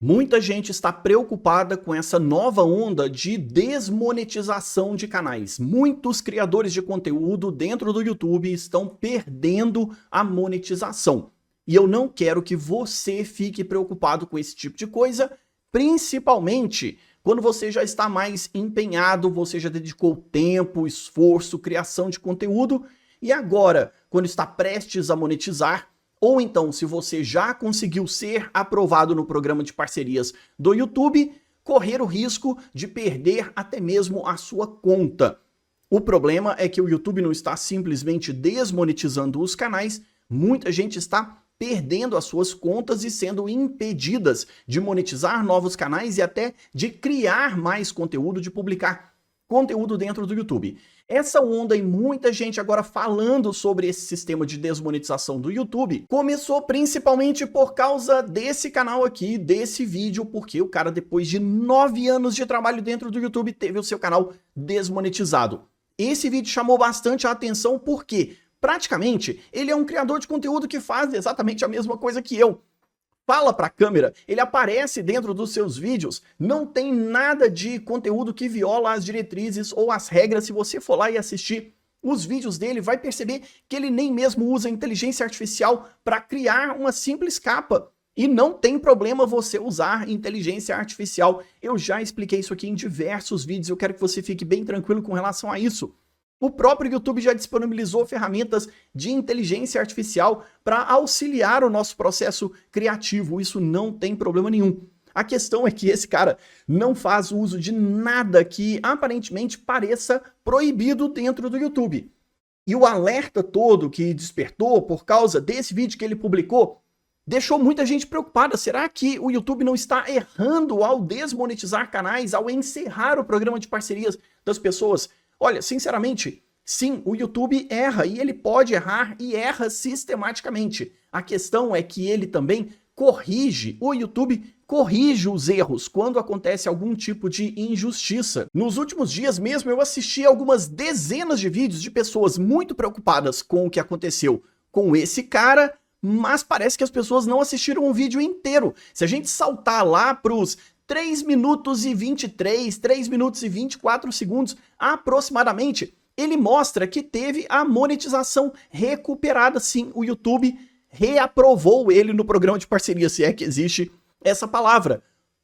Muita gente está preocupada com essa nova onda de desmonetização de canais. Muitos criadores de conteúdo dentro do YouTube estão perdendo a monetização. E eu não quero que você fique preocupado com esse tipo de coisa, principalmente quando você já está mais empenhado, você já dedicou tempo, esforço, criação de conteúdo, e agora, quando está prestes a monetizar, ou então, se você já conseguiu ser aprovado no programa de parcerias do YouTube, correr o risco de perder até mesmo a sua conta. O problema é que o YouTube não está simplesmente desmonetizando os canais, muita gente está perdendo as suas contas e sendo impedidas de monetizar novos canais e até de criar mais conteúdo, de publicar conteúdo dentro do YouTube. Essa onda e muita gente agora falando sobre esse sistema de desmonetização do YouTube começou principalmente por causa desse canal aqui, desse vídeo, porque o cara, depois de 9 anos de trabalho dentro do YouTube, teve o seu canal desmonetizado. Esse vídeo chamou bastante a atenção porque, praticamente, ele é um criador de conteúdo que faz exatamente a mesma coisa que eu. Fala para a câmera, ele aparece dentro dos seus vídeos, não tem nada de conteúdo que viola as diretrizes ou as regras. Se você for lá e assistir os vídeos dele, vai perceber que ele nem mesmo usa inteligência artificial para criar uma simples capa. E não tem problema você usar inteligência artificial. Eu já expliquei isso aqui em diversos vídeos, eu quero que você fique bem tranquilo com relação a isso. O próprio YouTube já disponibilizou ferramentas de inteligência artificial para auxiliar o nosso processo criativo. Isso não tem problema nenhum. A questão é que esse cara não faz uso de nada que aparentemente pareça proibido dentro do YouTube. E o alerta todo que despertou por causa desse vídeo que ele publicou deixou muita gente preocupada. Será que o YouTube não está errando ao desmonetizar canais, ao encerrar o programa de parcerias das pessoas? Olha, sinceramente, sim, o YouTube erra e ele pode errar e erra sistematicamente. A questão é que ele também corrige, o YouTube corrige os erros quando acontece algum tipo de injustiça. Nos últimos dias mesmo eu assisti algumas dezenas de vídeos de pessoas muito preocupadas com o que aconteceu com esse cara, mas parece que as pessoas não assistiram o vídeo inteiro. Se a gente saltar lá para os 3 minutos e 23, 3 minutos e 24 segundos aproximadamente, ele mostra que teve a monetização recuperada. Sim, o YouTube reaprovou ele no programa de parceria, se é que existe essa palavra.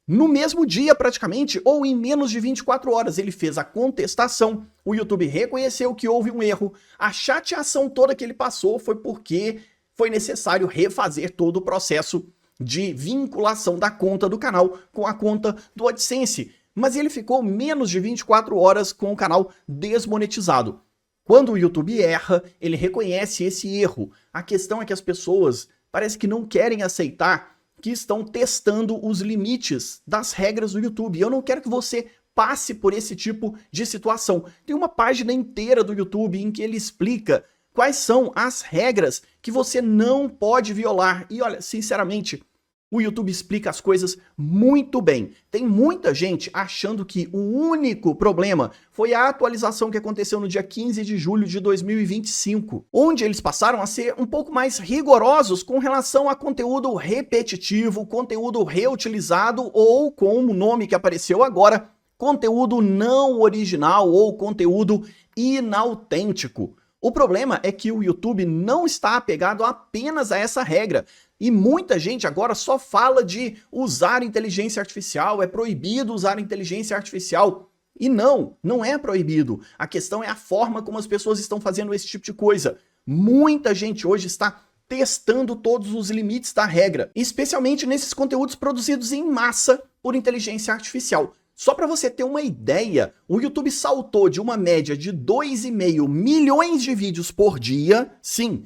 No mesmo dia, praticamente, ou em menos de 24 horas, ele fez a contestação, o YouTube reconheceu que houve um erro, a chateação toda que ele passou foi porque foi necessário refazer todo o processo de vinculação da conta do canal com a conta do AdSense, mas ele ficou menos de 24 horas com o canal desmonetizado. Quando o YouTube erra, ele reconhece esse erro. A questão é que as pessoas parece que não querem aceitar que estão testando os limites das regras do YouTube. Eu não quero que você passe por esse tipo de situação. Tem uma página inteira do YouTube em que ele explica quais são as regras que você não pode violar. E olha, sinceramente, o YouTube explica as coisas muito bem. Tem muita gente achando que o único problema foi a atualização que aconteceu no dia 15 de julho de 2025, onde eles passaram a ser um pouco mais rigorosos com relação a conteúdo repetitivo, conteúdo reutilizado ou, com o nome que apareceu agora, conteúdo não original ou conteúdo inautêntico. O problema é que o YouTube não está apegado apenas a essa regra. E muita gente agora só fala de usar inteligência artificial, é proibido usar inteligência artificial. E não é proibido. A questão é a forma como as pessoas estão fazendo esse tipo de coisa. Muita gente hoje está testando todos os limites da regra, especialmente nesses conteúdos produzidos em massa por inteligência artificial. Só para você ter uma ideia, o YouTube saltou de uma média de 2,5 milhões de vídeos por dia, sim,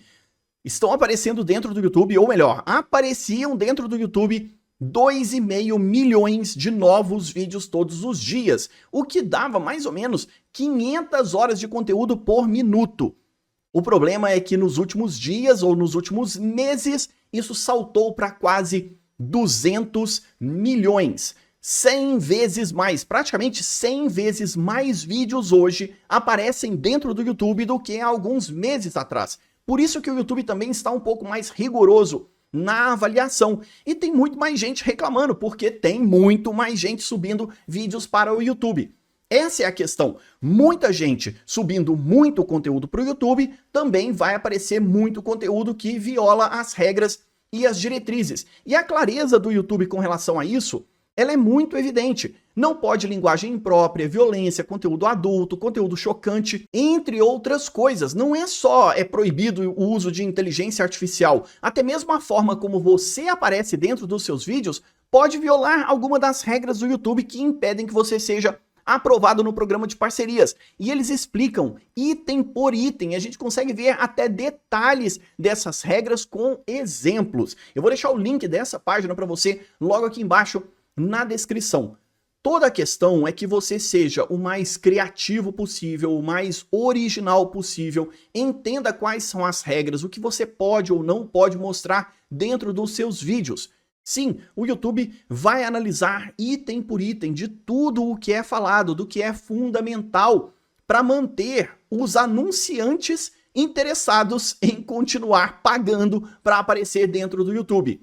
estão aparecendo dentro do YouTube, ou melhor, apareciam dentro do YouTube 2,5 milhões de novos vídeos todos os dias, o que dava mais ou menos 500 horas de conteúdo por minuto. O problema é que nos últimos dias ou nos últimos meses, isso saltou para quase 200 milhões. 100 vezes mais, praticamente 100 vezes mais vídeos hoje aparecem dentro do YouTube do que há alguns meses atrás. Por isso que o YouTube também está um pouco mais rigoroso na avaliação. E tem muito mais gente reclamando, porque tem muito mais gente subindo vídeos para o YouTube. Essa é a questão. Muita gente subindo muito conteúdo para o YouTube, também vai aparecer muito conteúdo que viola as regras e as diretrizes. E a clareza do YouTube com relação a isso, ela é muito evidente. Não pode linguagem imprópria, violência, conteúdo adulto, conteúdo chocante, entre outras coisas. Não é só proibido o uso de inteligência artificial. Até mesmo a forma como você aparece dentro dos seus vídeos pode violar alguma das regras do YouTube que impedem que você seja aprovado no programa de parcerias. E eles explicam item por item. A gente consegue ver até detalhes dessas regras com exemplos. Eu vou deixar o link dessa página para você logo aqui embaixo na descrição. Toda a questão é que você seja o mais criativo possível, o mais original possível, entenda quais são as regras, o que você pode ou não pode mostrar dentro dos seus vídeos. Sim, o YouTube vai analisar item por item de tudo o que é falado, do que é fundamental para manter os anunciantes interessados em continuar pagando para aparecer dentro do YouTube.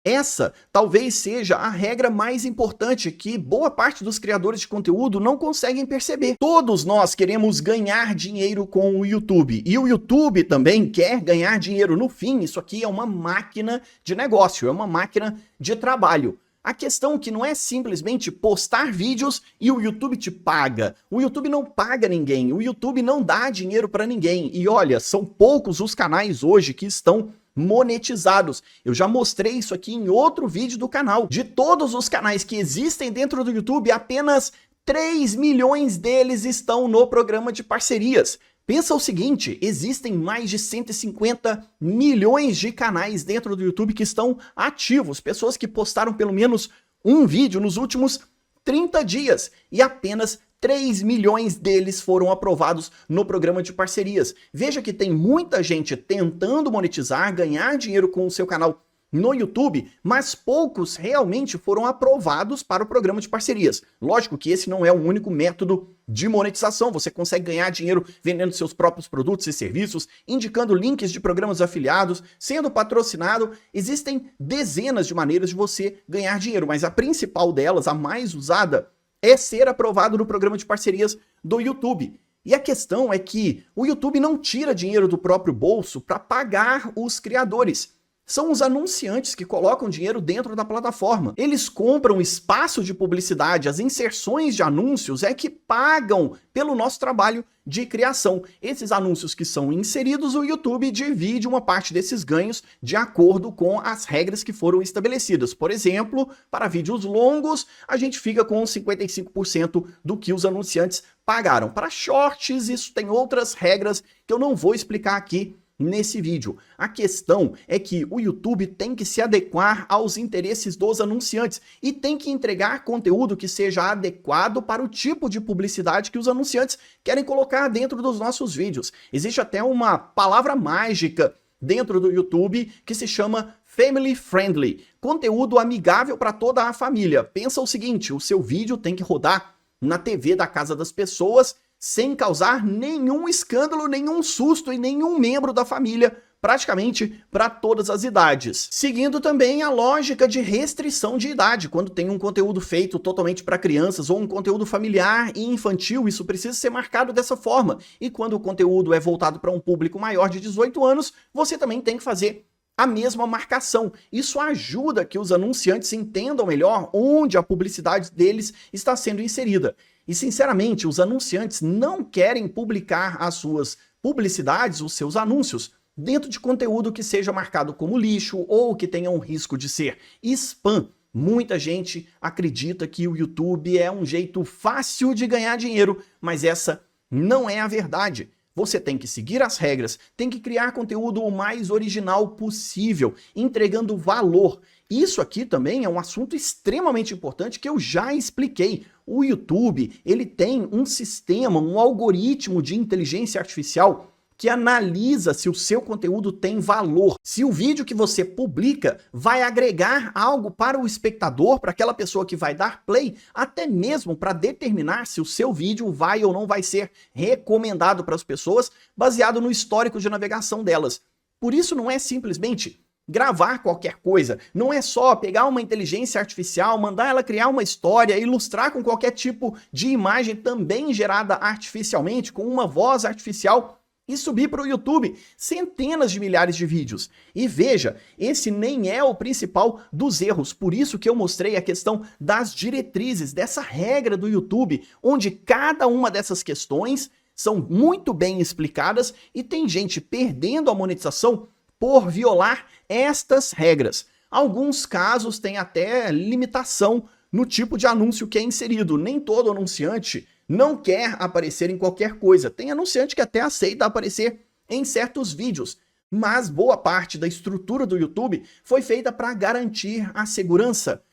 Essa talvez seja a regra mais importante que boa parte dos criadores de conteúdo não conseguem perceber. Todos nós queremos ganhar dinheiro com o YouTube e o YouTube também quer ganhar dinheiro. No fim, isso aqui é uma máquina de negócio, é uma máquina de trabalho. A questão é que não é simplesmente postar vídeos e o YouTube te paga. O YouTube não paga ninguém, o YouTube não dá dinheiro para ninguém. E olha, são poucos os canais hoje que estão monetizados. Eu já mostrei isso aqui em outro vídeo do canal. De todos os canais que existem dentro do YouTube, apenas 3 milhões deles estão no programa de parcerias. Pensa o seguinte, existem mais de 150 milhões de canais dentro do YouTube que estão ativos, pessoas que postaram pelo menos um vídeo nos últimos 30 dias e apenas 3 milhões deles foram aprovados no programa de parcerias. Veja que tem muita gente tentando monetizar, ganhar dinheiro com o seu canal no YouTube, mas poucos realmente foram aprovados para o programa de parcerias. Lógico que esse não é o único método de monetização. Você consegue ganhar dinheiro vendendo seus próprios produtos e serviços, indicando links de programas afiliados, sendo patrocinado. Existem dezenas de maneiras de você ganhar dinheiro, mas a principal delas, a mais usada, é ser aprovado no programa de parcerias do YouTube. E a questão é que o YouTube não tira dinheiro do próprio bolso para pagar os criadores. São os anunciantes que colocam dinheiro dentro da plataforma. Eles compram espaço de publicidade, as inserções de anúncios é que pagam pelo nosso trabalho de criação. Esses anúncios que são inseridos, o YouTube divide uma parte desses ganhos de acordo com as regras que foram estabelecidas. Por exemplo, para vídeos longos, a gente fica com 55% do que os anunciantes pagaram. Para shorts, isso tem outras regras que eu não vou explicar aqui nesse vídeo. A questão é que o YouTube tem que se adequar aos interesses dos anunciantes e tem que entregar conteúdo que seja adequado para o tipo de publicidade que os anunciantes querem colocar dentro dos nossos vídeos. Existe até uma palavra mágica dentro do YouTube que se chama Family Friendly, conteúdo amigável para toda a família. Pensa o seguinte, o seu vídeo tem que rodar na TV da casa das pessoas sem causar nenhum escândalo, nenhum susto e nenhum membro da família, praticamente para todas as idades. Seguindo também a lógica de restrição de idade, quando tem um conteúdo feito totalmente para crianças ou um conteúdo familiar e infantil, isso precisa ser marcado dessa forma. E quando o conteúdo é voltado para um público maior de 18 anos, você também tem que fazer a mesma marcação. Isso ajuda que os anunciantes entendam melhor onde a publicidade deles está sendo inserida. E, sinceramente, os anunciantes não querem publicar as suas publicidades, os seus anúncios, dentro de conteúdo que seja marcado como lixo ou que tenha um risco de ser spam. Muita gente acredita que o YouTube é um jeito fácil de ganhar dinheiro, mas essa não é a verdade. Você tem que seguir as regras, tem que criar conteúdo o mais original possível, entregando valor. Isso aqui também é um assunto extremamente importante que eu já expliquei. O YouTube, ele tem um sistema, um algoritmo de inteligência artificial que analisa se o seu conteúdo tem valor, se o vídeo que você publica vai agregar algo para o espectador, para aquela pessoa que vai dar play, até mesmo para determinar se o seu vídeo vai ou não vai ser recomendado para as pessoas, baseado no histórico de navegação delas. Por isso não é simplesmente gravar qualquer coisa. Não é só pegar uma inteligência artificial, mandar ela criar uma história, ilustrar com qualquer tipo de imagem também gerada artificialmente, com uma voz artificial, e subir para o YouTube centenas de milhares de vídeos. E veja, esse nem é o principal dos erros, por isso que eu mostrei a questão das diretrizes, dessa regra do YouTube, onde cada uma dessas questões são muito bem explicadas e tem gente perdendo a monetização por violar estas regras. Alguns casos têm até limitação no tipo de anúncio que é inserido. Nem todo anunciante não quer aparecer em qualquer coisa. Tem anunciante que até aceita aparecer em certos vídeos, mas boa parte da estrutura do YouTube foi feita para garantir a segurança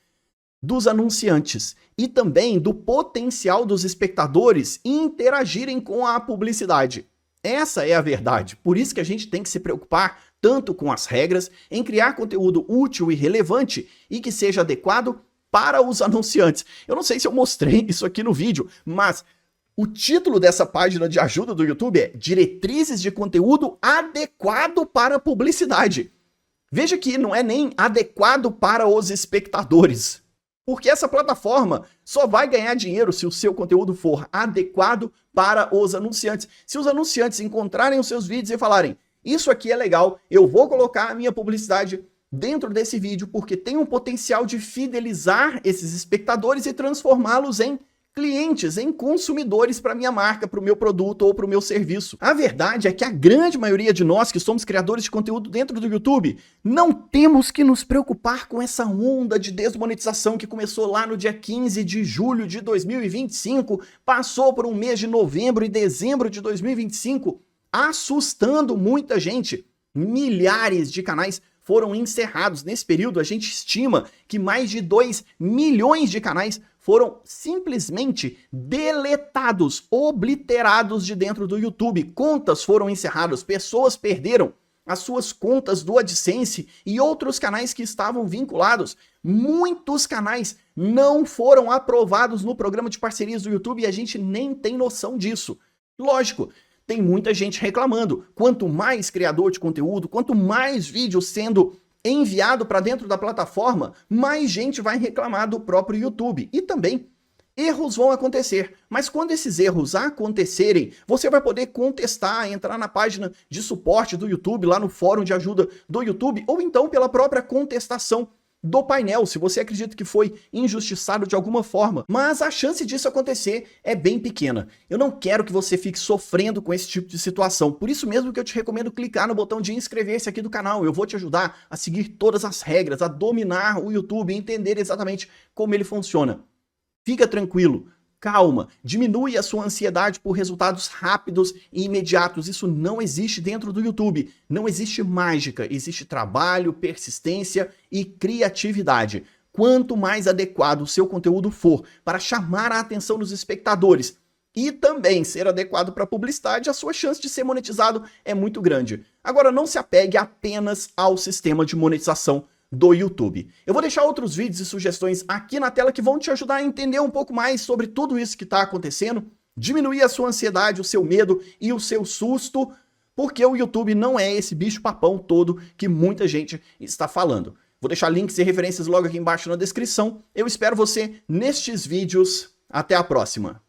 dos anunciantes e também do potencial dos espectadores interagirem com a publicidade. Essa é a verdade. Por isso que a gente tem que se preocupar tanto com as regras, em criar conteúdo útil e relevante e que seja adequado para os anunciantes. Eu não sei se eu mostrei isso aqui no vídeo, mas o título dessa página de ajuda do YouTube é Diretrizes de conteúdo adequado para publicidade. Veja que não é nem adequado para os espectadores, porque essa plataforma só vai ganhar dinheiro se o seu conteúdo for adequado para os anunciantes. Se os anunciantes encontrarem os seus vídeos e falarem, isso aqui é legal, eu vou colocar a minha publicidade dentro desse vídeo porque tem um potencial de fidelizar esses espectadores e transformá-los em clientes, em consumidores para minha marca, para o meu produto ou para o meu serviço. A verdade é que a grande maioria de nós que somos criadores de conteúdo dentro do YouTube, não temos que nos preocupar com essa onda de desmonetização que começou lá no dia 15 de julho de 2025, passou por um mês de novembro e dezembro de 2025, assustando muita gente. Milhares de canais foram encerrados. Nesse período, a gente estima que mais de 2 milhões de canais foram simplesmente deletados, obliterados de dentro do YouTube. Contas foram encerradas, pessoas perderam as suas contas do AdSense e outros canais que estavam vinculados. Muitos canais não foram aprovados no programa de parcerias do YouTube e a gente nem tem noção disso. Lógico, tem muita gente reclamando. Quanto mais criador de conteúdo, quanto mais vídeo sendo enviado para dentro da plataforma, mais gente vai reclamar do próprio YouTube. E também, erros vão acontecer. Mas quando esses erros acontecerem, você vai poder contestar, entrar na página de suporte do YouTube, lá no fórum de ajuda do YouTube, ou então pela própria contestação do painel, se você acredita que foi injustiçado de alguma forma. Mas a chance disso acontecer é bem pequena. Eu não quero que você fique sofrendo com esse tipo de situação. Por isso mesmo que eu te recomendo clicar no botão de inscrever-se aqui do canal. Eu vou te ajudar a seguir todas as regras, a dominar o YouTube e entender exatamente como ele funciona. Fica tranquilo. Calma, diminui a sua ansiedade por resultados rápidos e imediatos. Isso não existe dentro do YouTube. Não existe mágica, existe trabalho, persistência e criatividade. Quanto mais adequado o seu conteúdo for para chamar a atenção dos espectadores e também ser adequado para a publicidade, a sua chance de ser monetizado é muito grande. Agora, não se apegue apenas ao sistema de monetização do YouTube. Eu vou deixar outros vídeos e sugestões aqui na tela que vão te ajudar a entender um pouco mais sobre tudo isso que está acontecendo, diminuir a sua ansiedade, o seu medo e o seu susto, porque o YouTube não é esse bicho-papão todo que muita gente está falando. Vou deixar links e referências logo aqui embaixo na descrição. Eu espero você nestes vídeos. Até a próxima!